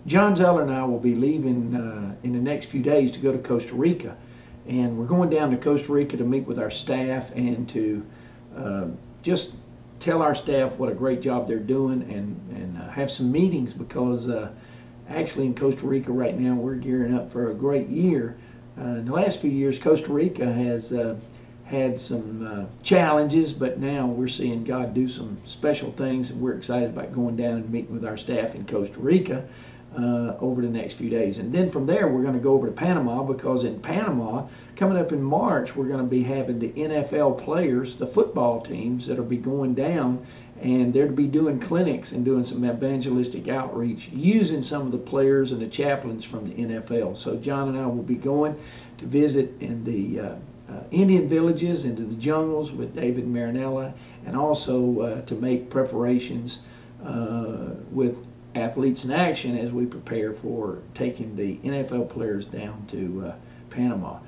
John Zeller and I will be leaving in the next few days to go to Costa Rica. And we're going down to Costa Rica to meet with our staff and to just tell our staff what a great job they're doing, and have some meetings, because actually in Costa Rica right now we're gearing up for a great year. In the last few years, Costa Rica has had some challenges, but now we're seeing God do some special things, and we're excited about going down and meeting with our staff in Costa Rica over the next few days. And then from there we're going to go over to Panama, because in Panama, coming up in March, we're going to be having the NFL players, the football teams, that will be going down, and they're to be doing clinics and doing some evangelistic outreach using some of the players and the chaplains from the NFL. So John and I will be going to visit in the Indian villages, into the jungles with David Marinella, and also to make preparations with Athletes in Action as we prepare for taking the NFL players down to Panama.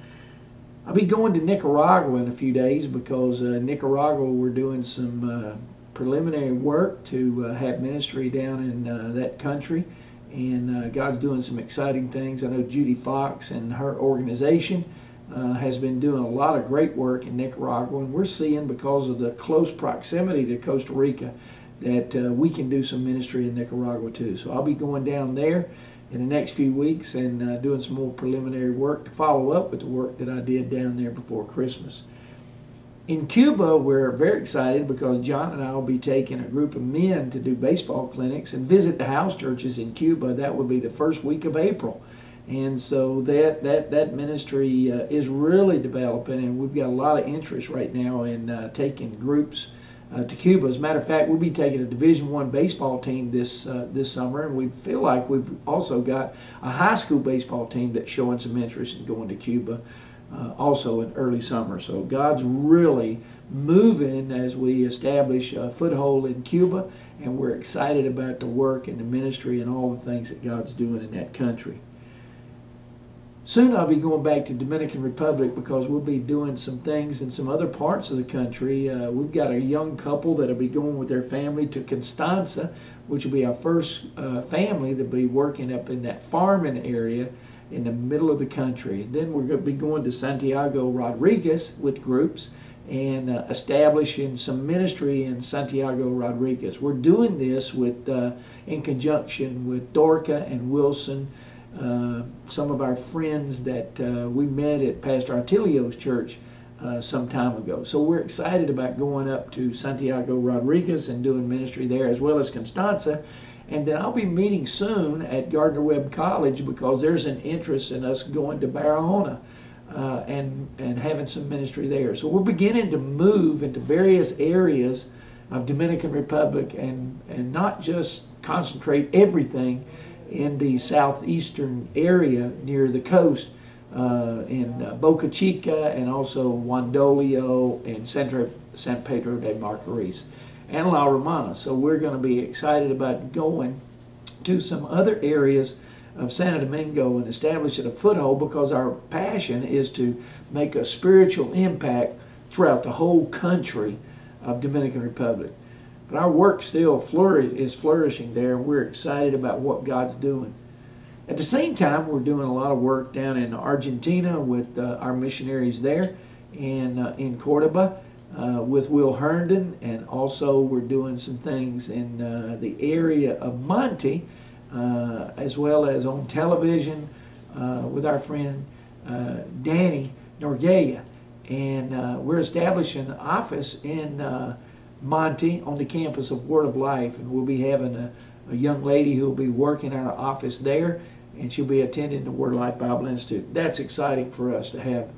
I'll be going to Nicaragua in a few days, because Nicaragua, we're doing some preliminary work to have ministry down in that country, and God's doing some exciting things. I know Judy Fox and her organization has been doing a lot of great work in Nicaragua, and we're seeing, because of the close proximity to Costa Rica, that we can do some ministry in Nicaragua too. So I'll be going down there in the next few weeks and doing some more preliminary work to follow up with the work that I did down there before Christmas. In Cuba, we're very excited, because John and I will be taking a group of men to do baseball clinics and visit the house churches in Cuba. That will be the first week of April. And so that ministry is really developing, and we've got a lot of interest right now in taking groups to Cuba. As a matter of fact, we'll be taking a Division I baseball team this summer, and we feel like we've also got a high school baseball team that's showing some interest in going to Cuba also in early summer. So God's really moving as we establish a foothold in Cuba, and we're excited about the work and the ministry and all the things that God's doing in that country. Soon I'll be going back to Dominican Republic, because we'll be doing some things in some other parts of the country. We've got a young couple that will be going with their family to Constanza, which will be our first family that will be working up in that farming area in the middle of the country. And then we're going to be going to Santiago Rodriguez with groups and establishing some ministry in Santiago Rodriguez. We're doing this with in conjunction with Dorca and Wilson, some of our friends that we met at Pastor Artilio's church some time ago. So we're excited about going up to Santiago Rodriguez and doing ministry there, as well as Constanza. And then I'll be meeting soon at Gardner-Webb College, because there's an interest in us going to Barahona and having some ministry there. So we're beginning to move into various areas of Dominican Republic, and not just concentrate everything in the southeastern area near the coast, in Boca Chica, and also Wandolio and San Pedro de Macorís and La Romana. So we're going to be excited about going to some other areas of Santo Domingo and establishing a foothold, because our passion is to make a spiritual impact throughout the whole country of Dominican Republic. But our work still is flourishing there. We're excited about what God's doing. At the same time, we're doing a lot of work down in Argentina with our missionaries there, and in Cordoba with Will Herndon, and also we're doing some things in the area of Monte, as well as on television with our friend Danny Norgaya. And we're establishing an office in Monte on the campus of Word of Life, and we'll be having a young lady who will be working in our office there, and she'll be attending the Word of Life Bible Institute. That's exciting for us to have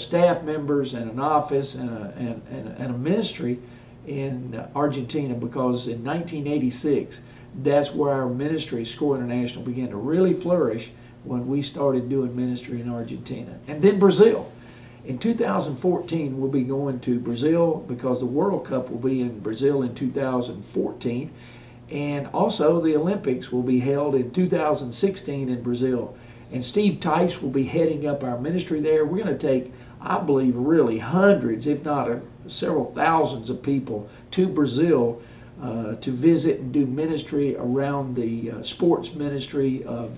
staff members and an office and a ministry in Argentina, because in 1986, that's where our ministry, SCORE International, began to really flourish, when we started doing ministry in Argentina. And then Brazil. In 2014, we'll be going to Brazil, because the World Cup will be in Brazil in 2014. And also the Olympics will be held in 2016 in Brazil. And Steve Tice will be heading up our ministry there. We're going to take, I believe, really hundreds, if not several thousands of people to Brazil to visit and do ministry around the sports ministry of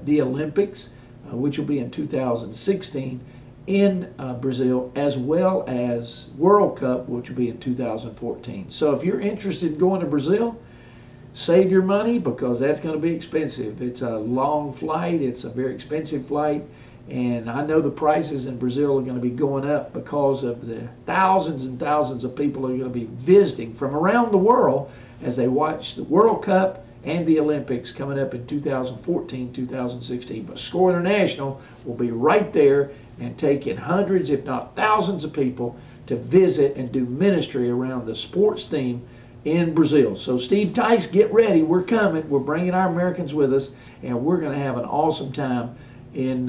the Olympics, which will be in 2016 in Brazil, as well as World Cup, which will be in 2014. So if you're interested in going to Brazil, save your money, because that's going to be expensive. It's a long flight. It's a very expensive flight. And I know the prices in Brazil are going to be going up because of the thousands and thousands of people who are going to be visiting from around the world as they watch the World Cup and the Olympics coming up in 2014, 2016. But SCORE International will be right there and taking hundreds, if not thousands of people to visit and do ministry around the sports theme in Brazil. So Steve Tice, get ready. We're coming. We're bringing our Americans with us, and we're going to have an awesome time in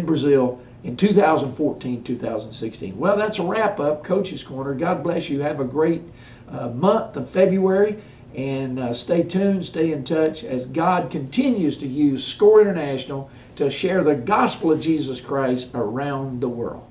Brazil in 2014, 2016. Well, that's a wrap up. Coach's Corner. God bless you. Have a great month of February, and stay tuned, stay in touch as God continues to use SCORE International to share the gospel of Jesus Christ around the world.